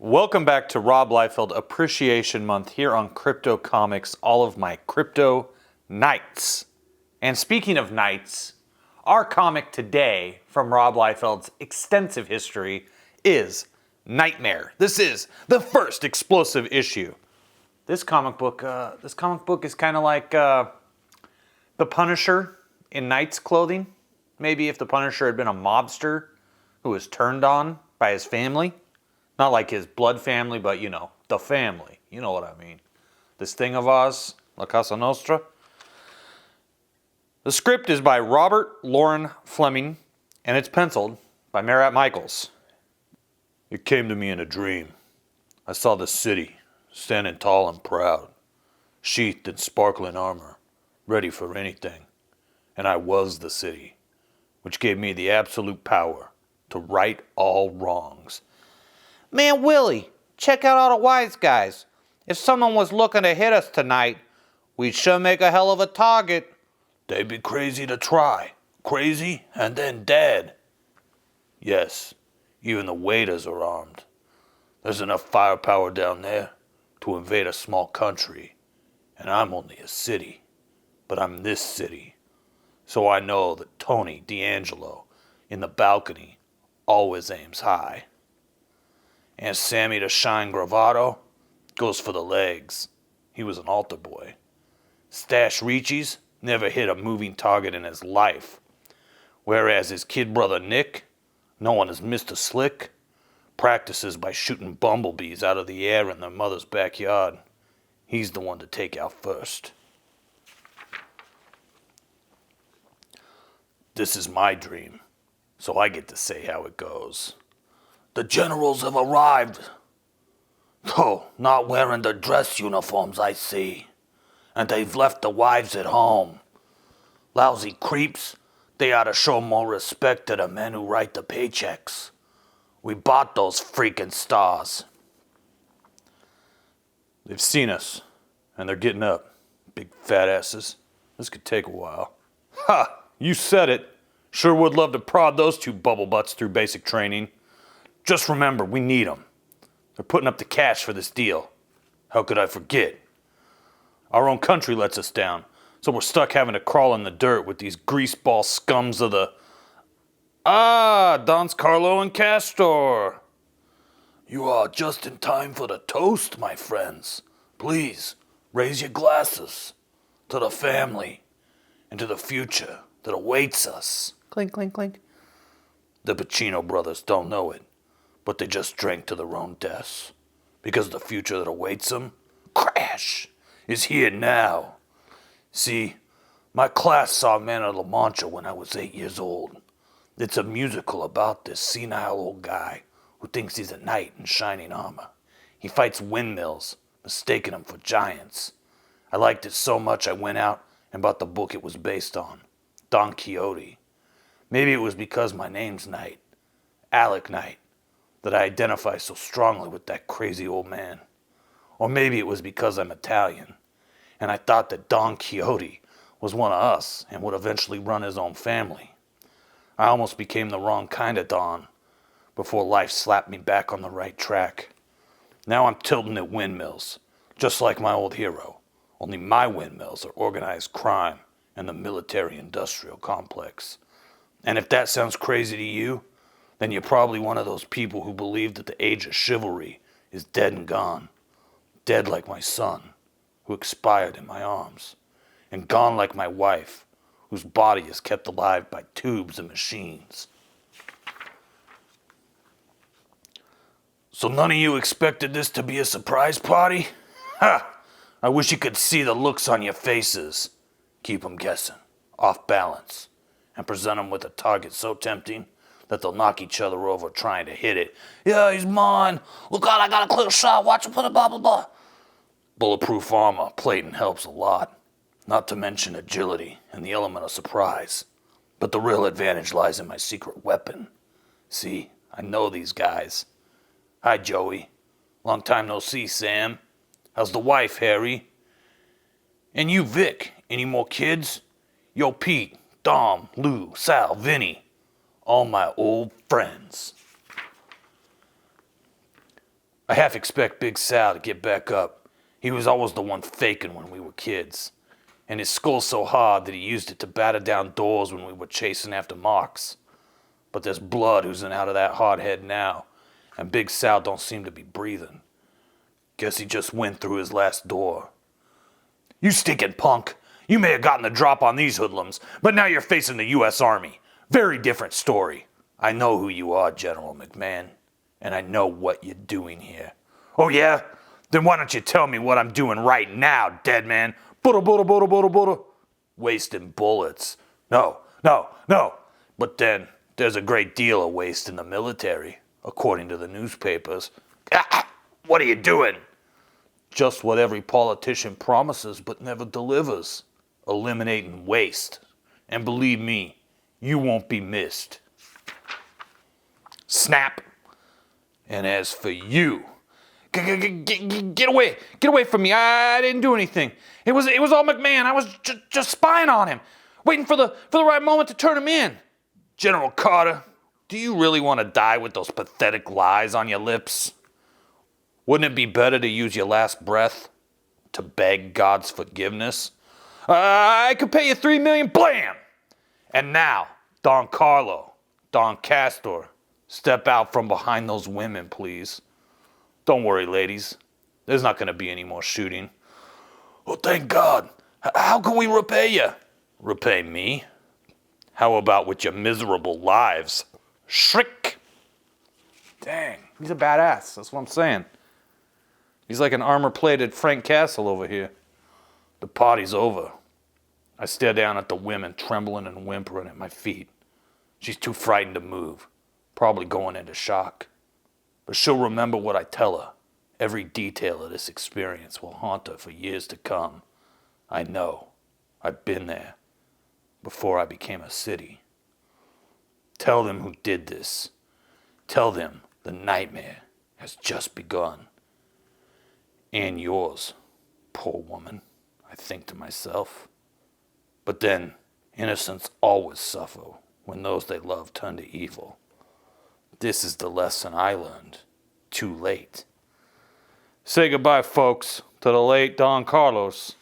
Welcome back to Rob Liefeld Appreciation Month here on Crypto Comics, all of my crypto knights. And speaking of knights, our comic today from Rob Liefeld's extensive history is Knightmare. This is the first explosive issue. This comic book is kind of like the Punisher in knight's clothing. Maybe if the Punisher had been a mobster who was turned on by his family. Not like his blood family, but, you know, the family. You know what I mean. This thing of ours, La Casa Nostra. The script is by Michael Loren Fleming, and it's penciled by Marat Mychaels. It came to me in a dream. I saw the city, standing tall and proud, sheathed in sparkling armor, ready for anything. And I was the city, which gave me the absolute power to right all wrongs. Man, Willie, check out all the wise guys. If someone was looking to hit us tonight, we'd sure make a hell of a target. They'd be crazy to try. Crazy and then dead. Yes, even the waiters are armed. There's enough firepower down there to invade a small country. And I'm only a city. But I'm this city. So I know that Tony D'Angelo in the balcony always aims high. And Sammy the Shine Gravato goes for the legs. He was an altar boy. Stash Ricci's never hit a moving target in his life. Whereas his kid brother Nick, known as Mr. Slick, practices by shooting bumblebees out of the air in their mother's backyard. He's the one to take out first. This is my dream, so I get to say how it goes. The generals have arrived. Oh, not wearing their dress uniforms, I see. And they've left the wives at home. Lousy creeps, they ought to show more respect to the men who write the paychecks. We bought those freaking stars. They've seen us, and they're getting up. Big fat asses. This could take a while. Ha! You said it. Sure would love to prod those two bubble butts through basic training. Just remember, we need them. They're putting up the cash for this deal. How could I forget? Our own country lets us down, so we're stuck having to crawl in the dirt with these greaseball scums of the... Dons Carlo and Castor. You are just in time for the toast, my friends. Please, raise your glasses to the family and to the future that awaits us. Clink, clink, clink. The Pacino brothers don't know it, but they just drank to their own deaths. Because the future that awaits them, crash, is here now. See, my class saw Man of La Mancha when I was 8 years old. It's a musical about this senile old guy who thinks he's a knight in shining armor. He fights windmills, mistaking them for giants. I liked it so much I went out and bought the book it was based on, Don Quixote. Maybe it was because my name's Knight, Alec Knight, that I identify so strongly with that crazy old man. Or maybe it was because I'm Italian, and I thought that Don Quixote was one of us and would eventually run his own family. I almost became the wrong kind of Don before life slapped me back on the right track. Now I'm tilting at windmills, just like my old hero, only my windmills are organized crime and the military-industrial complex. And if that sounds crazy to you, then you're probably one of those people who believe that the age of chivalry is dead and gone. Dead like my son, who expired in my arms. And gone like my wife, whose body is kept alive by tubes and machines. So none of you expected this to be a surprise party? Ha! I wish you could see the looks on your faces. Keep 'em guessing, off balance, and present 'em with a target so tempting that they'll knock each other over trying to hit it. Yeah, he's mine. Look out, I got a clear shot. Watch him put it, blah, blah, blah. Bulletproof armor, plating helps a lot. Not to mention agility and the element of surprise. But the real advantage lies in my secret weapon. See, I know these guys. Hi, Joey. Long time no see, Sam. How's the wife, Harry? And you, Vic. Any more kids? Yo, Pete, Dom, Lou, Sal, Vinny. All my old friends. I half expect Big Sal to get back up. He was always the one faking when we were kids. And his skull's so hard that he used it to batter down doors when we were chasing after Marks. But there's blood oozing out of that hard head now, and Big Sal don't seem to be breathing. Guess he just went through his last door. You stinking punk! You may have gotten the drop on these hoodlums, but now you're facing the U.S. Army. Very different story. I know who you are, General McMahon, and I know what you're doing here. Oh yeah? Then why don't you tell me what I'm doing right now, dead man? Buddha. Wasting bullets. No. But then, there's a great deal of waste in the military, according to the newspapers. What are you doing? Just what every politician promises but never delivers. Eliminating waste. And believe me, you won't be missed. Snap. And as for you, get away from me. I didn't do anything. It was all McMahon. I was just spying on him, waiting for the right moment to turn him in. General Carter, do you really want to die with those pathetic lies on your lips? Wouldn't it be better to use your last breath to beg God's forgiveness? I could pay you $3 million, blam! And now, Don Carlo, Don Castor, step out from behind those women, please. Don't worry, ladies. There's not going to be any more shooting. Oh, thank God. How can we repay you? Repay me? How about with your miserable lives? Shriek! Dang, he's a badass. That's what I'm saying. He's like an armor-plated Frank Castle over here. The party's over. I stare down at the women trembling and whimpering at my feet. She's too frightened to move, probably going into shock. But she'll remember what I tell her. Every detail of this experience will haunt her for years to come. I know. I've been there before I became a city. Tell them who did this. Tell them the nightmare has just begun. And yours, poor woman, I think to myself. But then, innocents always suffer when those they love turn to evil. This is the lesson I learned. Too late. Say goodbye, folks, to the late Don Carlos.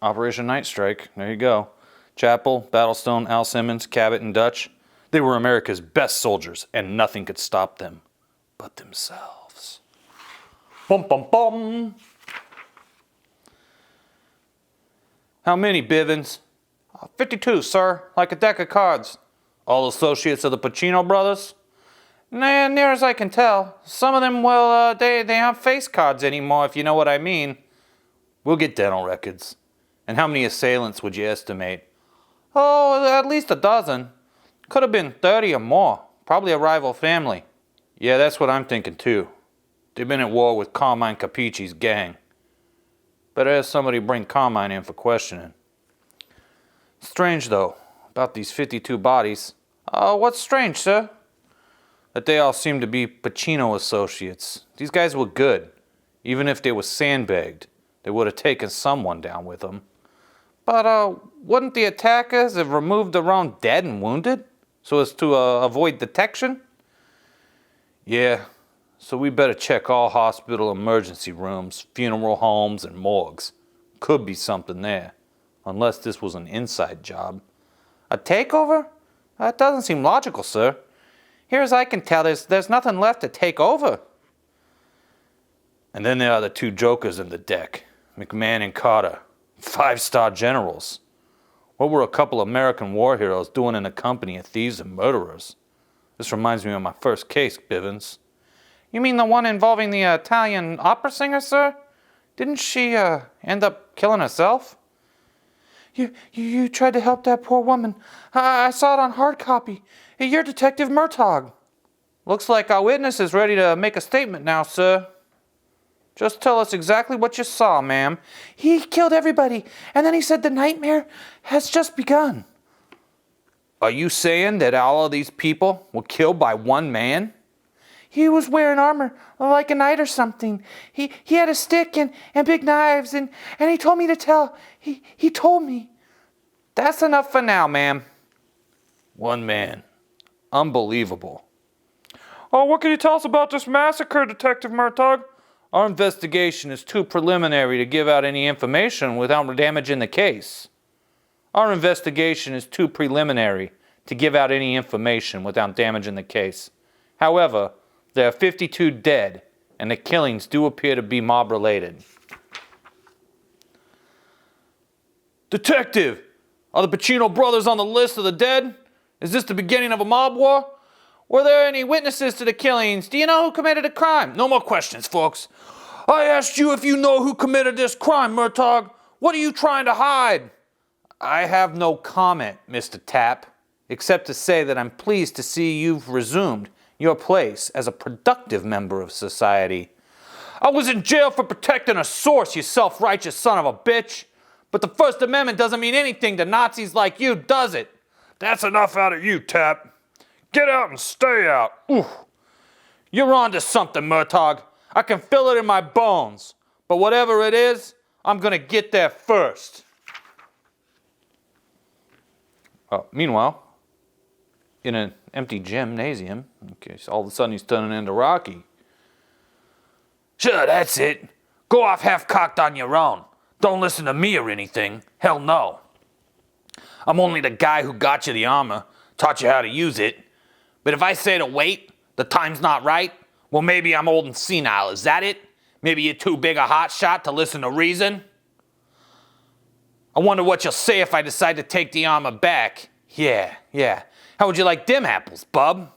Operation Night Strike. There you go. Chapel, Battlestone, Al Simmons, Cabot, and Dutch. They were America's best soldiers, and nothing could stop them but themselves. Bum, bum, bum. How many, Bivens? 52, sir. Like a deck of cards. All associates of the Pacino brothers? Nah, near as I can tell. Some of them, well, they aren't face cards anymore, if you know what I mean. We'll get dental records. And how many assailants would you estimate? Oh, at least a dozen. Could have been 30 or more. Probably a rival family. Yeah, that's what I'm thinking too. They've been at war with Carmine Capicci's gang. Better have somebody bring Carmine in for questioning. Strange, though, about these 52 bodies. What's strange, sir? That they all seem to be Pacino associates. These guys were good. Even if they were sandbagged, they would have taken someone down with them. But, wouldn't the attackers have removed their own dead and wounded, so as to avoid detection? Yeah, so we better check all hospital emergency rooms, funeral homes, and morgues. Could be something there, unless this was an inside job. A takeover? That doesn't seem logical, sir. Here as I can tell, there's nothing left to take over. And then there are the two jokers in the deck, McMahon and Carter, 5-star generals. What were a couple American war heroes doing in the company of thieves and murderers? This reminds me of my first case, Bivens. You mean the one involving the Italian opera singer, sir? Didn't she end up killing herself? You tried to help that poor woman. I saw it on hard copy. You're Detective Murtaugh. Looks like our witness is ready to make a statement now, sir. Just tell us exactly what you saw, ma'am. He killed everybody, and then he said the nightmare has just begun. Are you saying that all of these people were killed by one man? He was wearing armor, like a knight or something. He had a stick and big knives, and he told me to tell. He told me. That's enough for now, ma'am. One man. Unbelievable. Oh, what can you tell us about this massacre, Detective Murtaugh? Our investigation is too preliminary to give out any information without damaging the case. Our investigation is too preliminary to give out any information without damaging the case. However, there are 52 dead, and the killings do appear to be mob-related. Detective, are the Pacino brothers on the list of the dead? Is this the beginning of a mob war? Were there any witnesses to the killings? Do you know who committed the crime? No more questions, folks. I asked you if you know who committed this crime, Murtaugh. What are you trying to hide? I have no comment, Mr. Tapp, except to say that I'm pleased to see you've resumed your place as a productive member of society. I was in jail for protecting a source, you self-righteous son of a bitch. But the First Amendment doesn't mean anything to Nazis like you, does it? That's enough out of you, Tapp. Get out and stay out. Ooh. You're on to something, Murtaugh. I can feel it in my bones. But whatever it is, I'm going to get there first. Meanwhile, in an empty gymnasium, okay, so all of a sudden he's turning into Rocky. Sure, that's it. Go off half-cocked on your own. Don't listen to me or anything. Hell no. I'm only the guy who got you the armor, taught you how to use it. But if I say to wait, the time's not right, well, maybe I'm old and senile. Is that it? Maybe you're too big a hotshot to listen to reason? I wonder what you'll say if I decide to take the armor back. Yeah. How would you like dim apples, bub?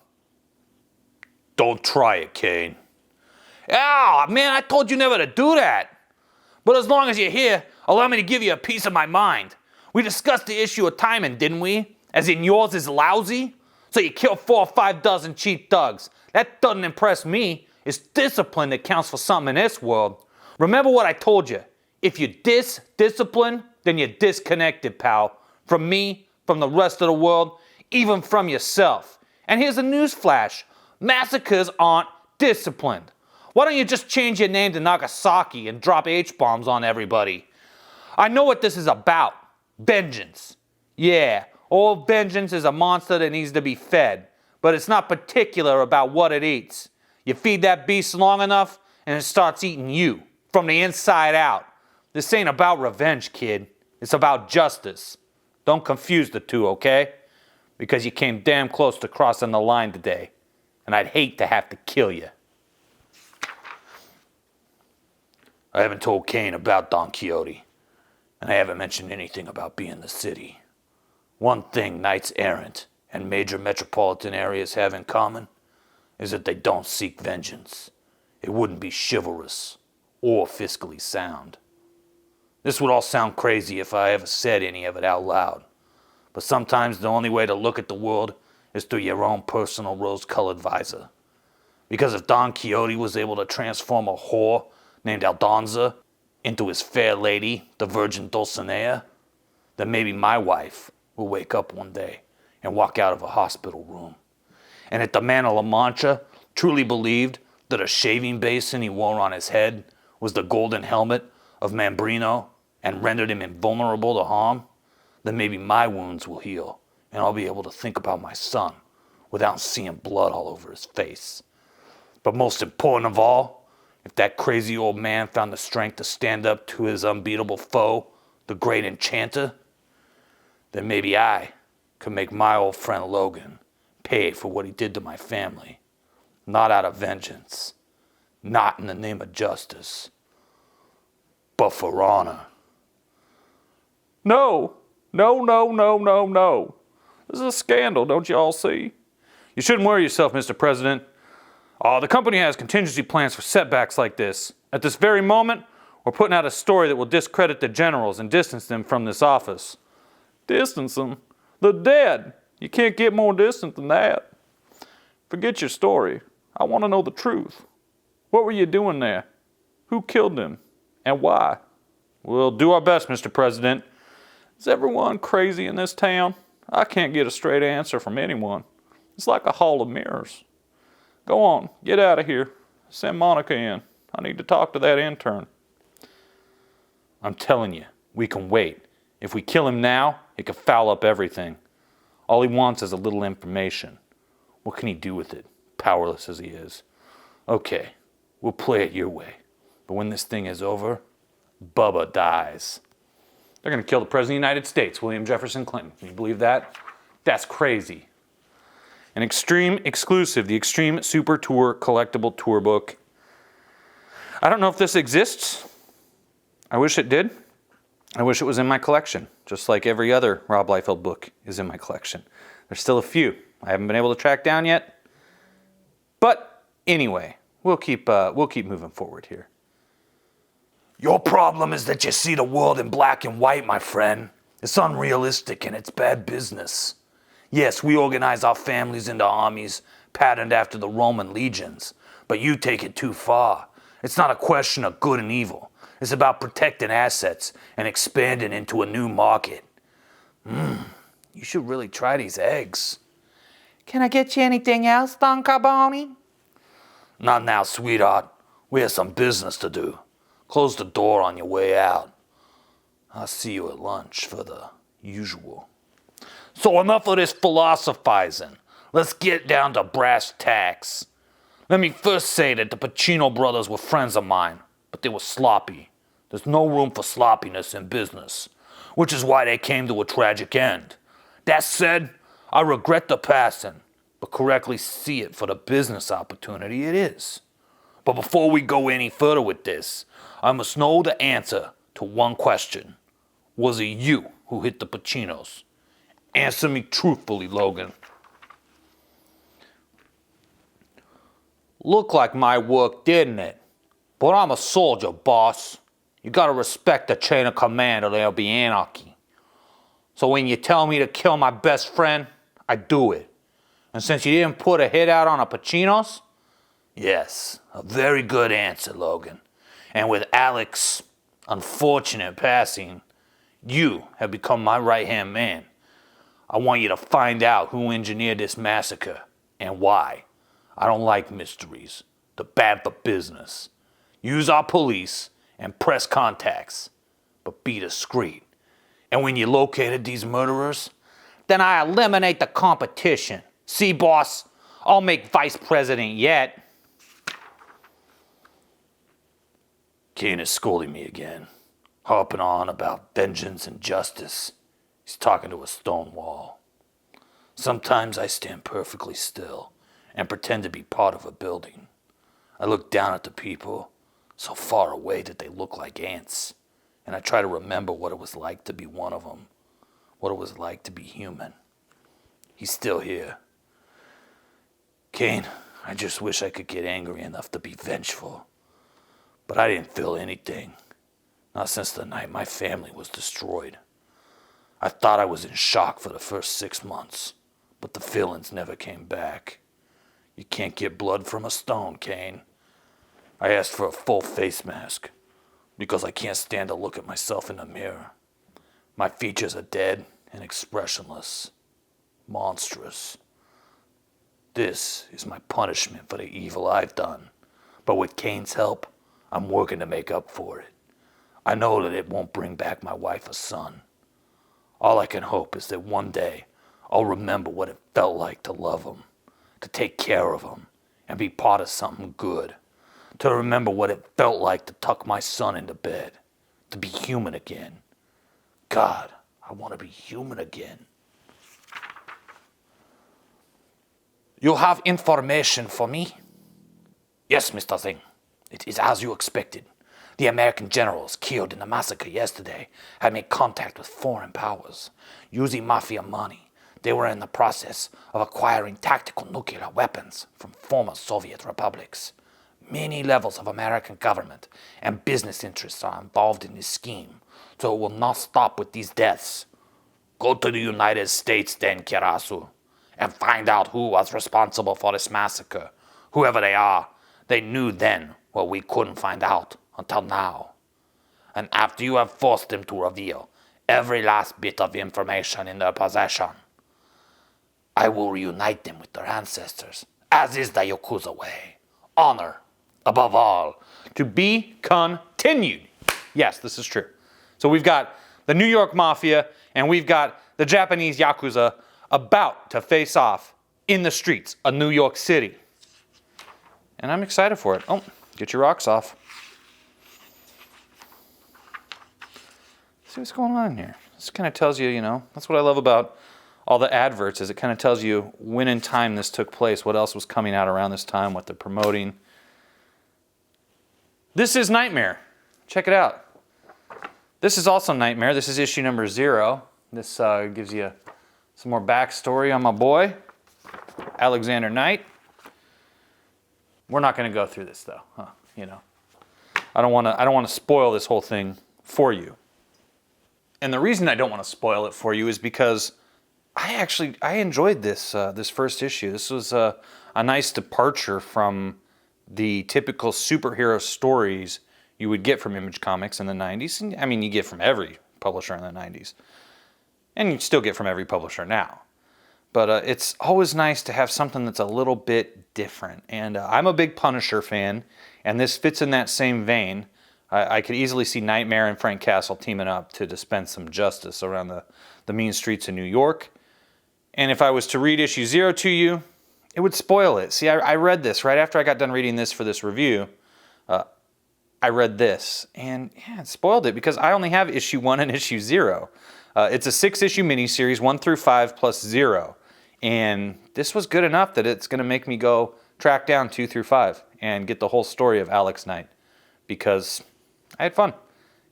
Don't try it, Kane. Oh, man, I told you never to do that. But as long as you're here, allow me to give you a piece of my mind. We discussed the issue of timing, didn't we? As in yours is lousy? So you kill 4 or 5 dozen cheap thugs. That doesn't impress me. It's discipline that counts for something in this world. Remember what I told you. If you're disciplined, then you're disconnected, pal. From me, from the rest of the world, even from yourself. And here's a news flash. Massacres aren't disciplined. Why don't you just change your name to Nagasaki and drop H-bombs on everybody? I know what this is about. Vengeance. Yeah, all vengeance is a monster that needs to be fed. But it's not particular about what it eats. You feed that beast long enough, and it starts eating you. From the inside out. This ain't about revenge, kid. It's about justice. Don't confuse the two, okay? Because you came damn close to crossing the line today. And I'd hate to have to kill you. I haven't told Kane about Don Quixote. And I haven't mentioned anything about being the city. One thing knights errant and major metropolitan areas have in common is that they don't seek vengeance. It wouldn't be chivalrous or fiscally sound. This would all sound crazy if I ever said any of it out loud. But sometimes the only way to look at the world is through your own personal rose-colored visor. Because if Don Quixote was able to transform a whore named Aldonza into his fair lady, the Virgin Dulcinea, then maybe my wife will wake up one day and walk out of a hospital room. And if the man of La Mancha truly believed that a shaving basin he wore on his head was the golden helmet of Mambrino and rendered him invulnerable to harm, then maybe my wounds will heal and I'll be able to think about my son without seeing blood all over his face. But most important of all, if that crazy old man found the strength to stand up to his unbeatable foe, the great enchanter, then maybe I could make my old friend Logan pay for what he did to my family. Not out of vengeance, not in the name of justice, but for honor. No. This is a scandal, don't you all see? You shouldn't worry yourself, Mr. President. The company has contingency plans for setbacks like this. At this very moment, we're putting out a story that will discredit the generals and distance them from this office. Distance them? They're dead. You can't get more distant than that. Forget your story. I want to know the truth. What were you doing there? Who killed them? And why? We'll do our best, Mr. President. Is everyone crazy in this town? I can't get a straight answer from anyone. It's like a hall of mirrors. Go on, get out of here. Send Monica in. I need to talk to that intern. I'm telling you, we can wait. If we kill him now, it could foul up everything. All he wants is a little information. What can he do with it? powerless as he is. Okay, we'll play it your way. But when this thing is over, Bubba dies. They're going to kill the President of the United States, William Jefferson Clinton. Can you believe that? That's crazy. An Extreme exclusive, the Extreme Super Tour collectible tour book. I don't know if this exists. I wish it did. I wish it was in my collection, just like every other Rob Liefeld book is in my collection. There's still a few I haven't been able to track down yet. But anyway, we'll keep moving forward here. Your problem is that you see the world in black and white, my friend. It's unrealistic and it's bad business. Yes, we organize our families into armies patterned after the Roman legions, but you take it too far. It's not a question of good and evil. It's about protecting assets and expanding into a new market. You should really try these eggs. Can I get you anything else, Don Carboni? Not now, sweetheart. We have some business to do. Close the door on your way out. I'll see you at lunch for the usual. So enough of this philosophizing. Let's get down to brass tacks. Let me first say that the Pacino brothers were friends of mine, but they were sloppy. There's no room for sloppiness in business, which is why they came to a tragic end. That said, I regret the passing, but correctly see it for the business opportunity it is. But before we go any further with this, I must know the answer to one question. Was it you who hit the Pacinos? Answer me truthfully, Logan. Looked like my work, didn't it? But I'm a soldier, boss. You gotta respect the chain of command or there'll be anarchy. So when you tell me to kill my best friend, I do it. And since you didn't put a hit out on the Pacinos? Yes, a very good answer, Logan. And with Alex's unfortunate passing, you have become my right-hand man. I want you to find out who engineered this massacre and why. I don't like mysteries. They're bad for business. Use our police and press contacts, but be discreet. And when you located these murderers, then I eliminate the competition. See, boss, I'll make vice president yet. Kane is scolding me again, harping on about vengeance and justice. He's talking to a stone wall. Sometimes I stand perfectly still and pretend to be part of a building. I look down at the people, so far away that they look like ants, and I try to remember what it was like to be one of them, what it was like to be human. He's still here. Kane, I just wish I could get angry enough to be vengeful. But I didn't feel anything, not since the night my family was destroyed. I thought I was in shock for the first 6 months, but the feelings never came back. You can't get blood from a stone, Kane. I asked for a full face mask because I can't stand to look at myself in the mirror. My features are dead and expressionless, monstrous. This is my punishment for the evil I've done. But with Kane's help, I'm working to make up for it. I know that it won't bring back my wife or son. All I can hope is that one day I'll remember what it felt like to love them, to take care of them, and be part of something good. To remember what it felt like to tuck my son into bed, to be human again. God, I want to be human again. You have information for me? Yes, Mr. Zing. It is as you expected. The American generals killed in the massacre yesterday had made contact with foreign powers. Using mafia money, they were in the process of acquiring tactical nuclear weapons from former Soviet republics. Many levels of American government and business interests are involved in this scheme, so it will not stop with these deaths. Go to the United States then, Kirasu, and find out who was responsible for this massacre. Whoever they are, they knew then what we couldn't find out until now. And after you have forced them to reveal every last bit of information in their possession, I will reunite them with their ancestors, as is the Yakuza way. Honor, above all, to be continued. Yes, this is true. So we've got the New York Mafia and we've got the Japanese Yakuza about to face off in the streets of New York City. and I'm excited for it. Oh, get your rocks off. See what's going on here. This kind of tells you, that's what I love about all the adverts, is it kind of tells you when in time this took place, what else was coming out around this time, what they're promoting. This is Knightmare. Check it out. This is also Knightmare. This is issue number 0. This gives you some more backstory on my boy, Alexander Knight. We're not going to go through this though, I don't want to spoil this whole thing for you. And the reason I don't want to spoil it for you is because I enjoyed this this first issue. This was a nice departure from the typical superhero stories you would get from Image Comics in the 90s. And, I mean, you get from every publisher in the 90s. And you still get from every publisher now. But it's always nice to have something that's a little bit different. And I'm a big Punisher fan, and this fits in that same vein. I could easily see Knightmare and Frank Castle teaming up to dispense some justice around the mean streets of New York. And if I was to read issue 0 to you, it would spoil it. See, I read this right after I got done reading this for this review. I read this, and yeah, it spoiled it because I only have issue 1 and issue 0. It's a 6-issue miniseries, 1 through 5 plus 0. And this was good enough that it's going to make me go track down 2 through 5 and get the whole story of Alex Knight, because I had fun.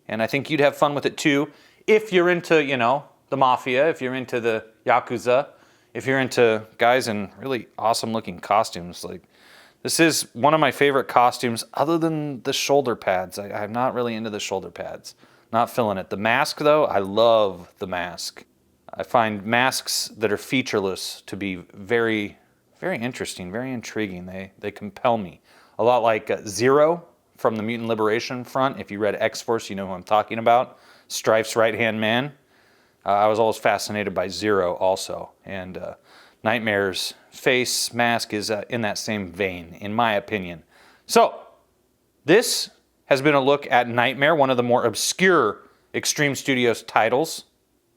And I think you'd have fun with it too if you're into, the mafia, if you're into the Yakuza, if you're into guys in really awesome looking costumes. Like, this is one of my favorite costumes other than the shoulder pads. I'm not really into the shoulder pads. Not feeling it. The mask, though, I love the mask. I find masks that are featureless to be very, very interesting, very intriguing. They compel me. A lot like Zero from the Mutant Liberation Front. If you read X-Force, you know who I'm talking about. Strife's right-hand man. I was always fascinated by Zero also. And Knightmare's face mask is in that same vein, in my opinion. So, this has been a look at Knightmare, one of the more obscure Extreme Studios titles.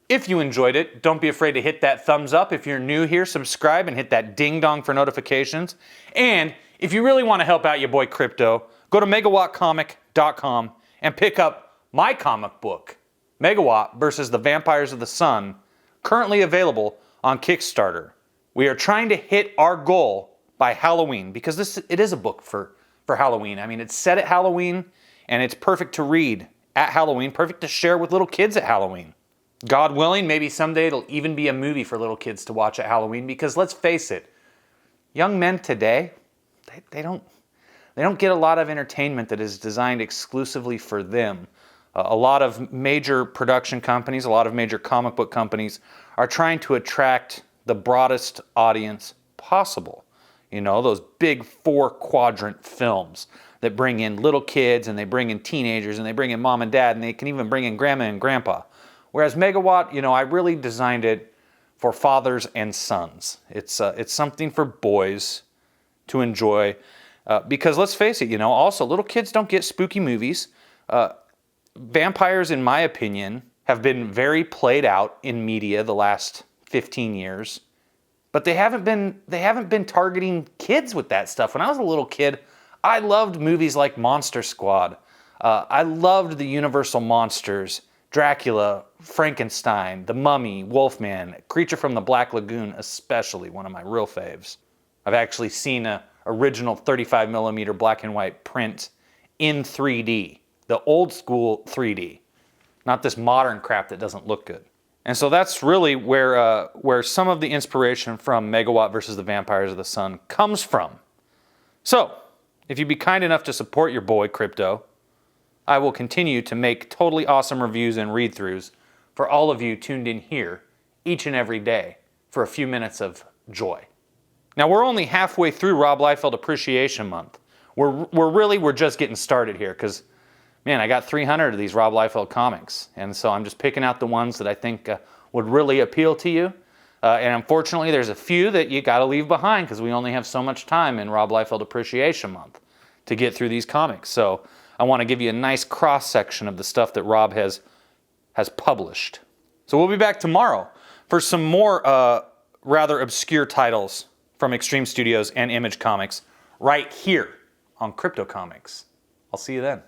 If you enjoyed it, don't be afraid to hit that thumbs up. If you're new here, subscribe and hit that ding-dong for notifications. And if you really want to help out your boy Crypto, go to megawattcomic.com and pick up my comic book, Megawatt versus the Vampires of the Sun, currently available on Kickstarter. We are trying to hit our goal by Halloween, because it is a book for Halloween. I mean, it's set at Halloween, and it's perfect to read at Halloween, perfect to share with little kids at Halloween. God willing, maybe someday it'll even be a movie for little kids to watch at Halloween, because let's face it, young men today, they don't get a lot of entertainment that is designed exclusively for them. A lot of major production companies, a lot of major comic book companies are trying to attract the broadest audience possible. Those big 4-quadrant films that bring in little kids, and they bring in teenagers, and they bring in mom and dad, and they can even bring in grandma and grandpa. Whereas Megawatt, I really designed it for fathers and sons. It's something for boys to enjoy, because let's face it, also little kids don't get spooky movies. Vampires, in my opinion, have been very played out in media the last 15 years, but they haven't been targeting kids with that stuff. When I was a little kid, I loved movies like Monster Squad. I loved the Universal monsters, Dracula, Frankenstein, The Mummy, Wolfman, Creature from the Black Lagoon, especially one of my real faves. I've actually seen an original 35mm black and white print in 3D, the old school 3D, not this modern crap that doesn't look good. And so that's really where some of the inspiration from Megawatt versus the Vampires of the Sun comes from. So, if you'd be kind enough to support your boy Crypto, I will continue to make totally awesome reviews and read-throughs for all of you tuned in here each and every day for a few minutes of joy. Now, we're only halfway through Rob Liefeld Appreciation Month. We're just getting started here, because man, I got 300 of these Rob Liefeld comics, and so I'm just picking out the ones that I think would really appeal to you. And unfortunately, there's a few that you got to leave behind, because we only have so much time in Rob Liefeld Appreciation Month to get through these comics. So I want to give you a nice cross-section of the stuff that Rob has published. So we'll be back tomorrow for some more rather obscure titles from Extreme Studios and Image Comics right here on Crypto Comics. I'll see you then.